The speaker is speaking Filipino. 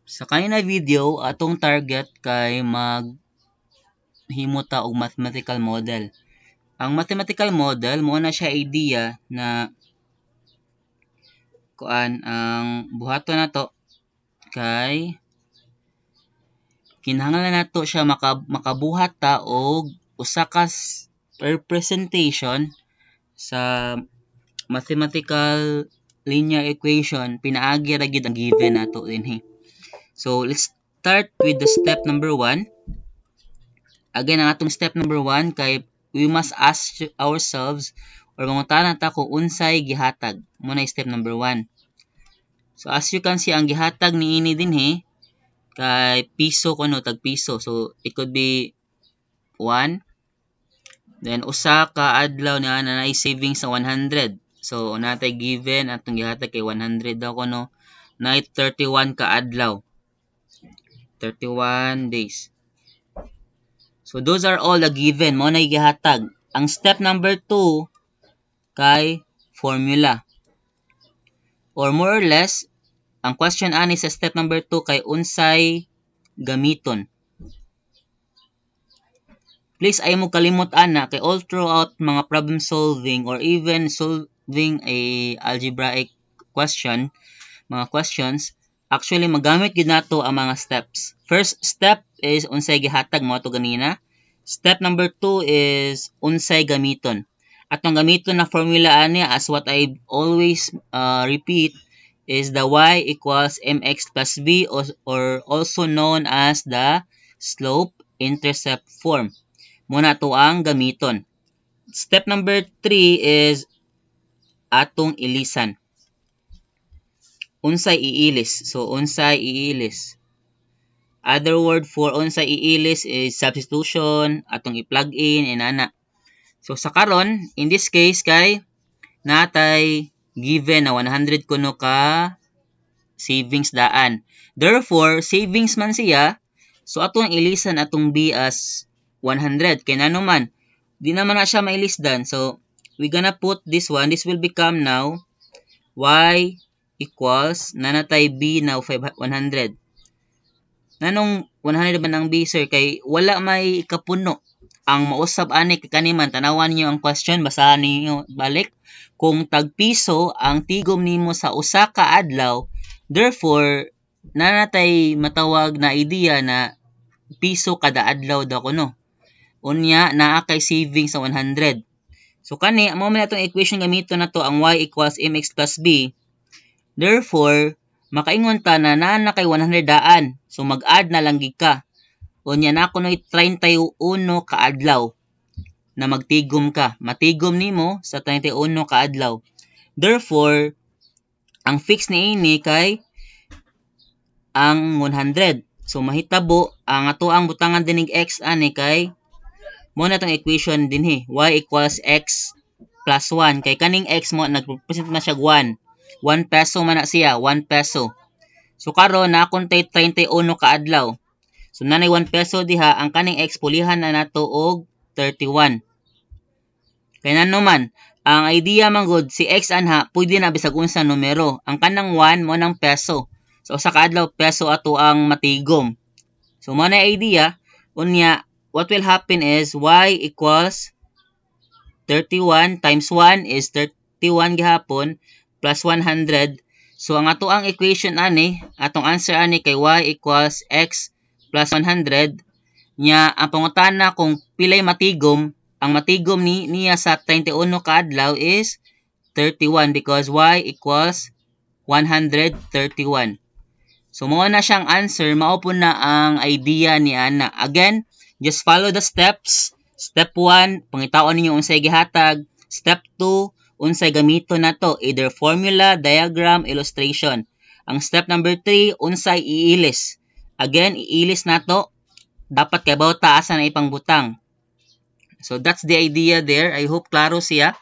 Sa kanina video, atong target kay maghimo ta og mathematical model. Ang mathematical model mo na siya idea na ang buhaton nato kay kinahanglan nato siya makabuhat ta og usa ka representation sa mathematical linear equation pinaagi ra gyud ang given nato dinhi. So let's start with the step number 1. Again, ang atong step number 1 kay we must ask ourselves or mangutanan ta kung unsay gihatag. Muna step number 1. So as you can see, ang gihatag niini dinhi kay piso kuno tag piso. So it could be 1. Then usa ka adlaw na nanay savings sa 100. So natay given atong gihatag kay 100 daw kuno. Nay 31 ka adlaw. 31 days. So those are all the given mo na gihatag. Ang step number 2 kay formula. Or more or less, ang question ani sa step number 2 kay unsay gamiton. Please ay mo kalimot ana kay all throughout mga problem solving or even solving a algebraic question, mga questions, actually magamit gyud nato ang mga steps. First step is unsay gihatag mo ato ganina. Step number 2 is unsay gamiton. Atong gamiton na formula ani as what I always repeat is the y equals mx plus b or also known as the slope-intercept form. Muna to ang gamiton. Step number 3 is atong ilisan. Unsay iilis. So unsay iilis. Other word for unsay iilis is substitution, atong i-plug in inana. So sa karon, in this case kay natay given na 100 kuno ka savings daan. Therefore, savings man siya, so atong ilisan atong b as 100 kay nano man di naman na siya mailisdan. So we gonna put this one, this will become now y equals nanatay b now 100. Nanong 100 man ang b sir kay wala may ikapuno. Ang mausab ani kay kaniman tanawan niyo ang question, basahan niyo balik. Kung tag piso ang tigom nimo sa usa ka adlaw, therefore nanatay matawag na idea na piso kada adlaw daw kuno. Unya naa kay savings sa 100. So kani amo man atong equation gamiton nato ang y equals mx plus b. Therefore, makaingon ta na naa na kay 100 daan. So mag-add na lang gid ka. Unya na kunoy 31 ka adlaw na magtigom ka. Matigom nimo sa 31 ka adlaw. Therefore, ang fix niini kay ang 100. So mahitabo ang atoang butangan dinig x ani kay mo na tong equation dinhi, y equals x plus 1 kay kaning x mo nagrepresent na siya 1. 1 peso man na siya, 1 peso. So karon na kontay 31 ka adlaw. So nanay 1 peso diha, ang kaning x pulihan na nato og 31. Kay nano man, ang idea man gud si x anha pwede na bisag unsa numero. Ang kanang 1 mo nang peso. So sa kaadlaw peso ato ang matigom. So mo na idea unya what will happen is y equals 31 times 1 is 31 gihapon plus 100. So ang ato ang equation ani, atong answer ani kay y equals x plus 100. Nya ang pangutana kung pilay matigom, ang matigom niya sa 31 ka adlaw is 31 because y equals 131. So mo na siyang answer, mao po na ang idea ni ana. Again, just follow the steps. Step 1, pangitaon ninyo unsay gihatag. Step 2, unsay gamiton nato, either formula, diagram, illustration. Ang step number 3, unsay iilis. Again, iilis nato, dapat kay bawta asa na ipangbutang. So that's the idea there. I hope klaro siya.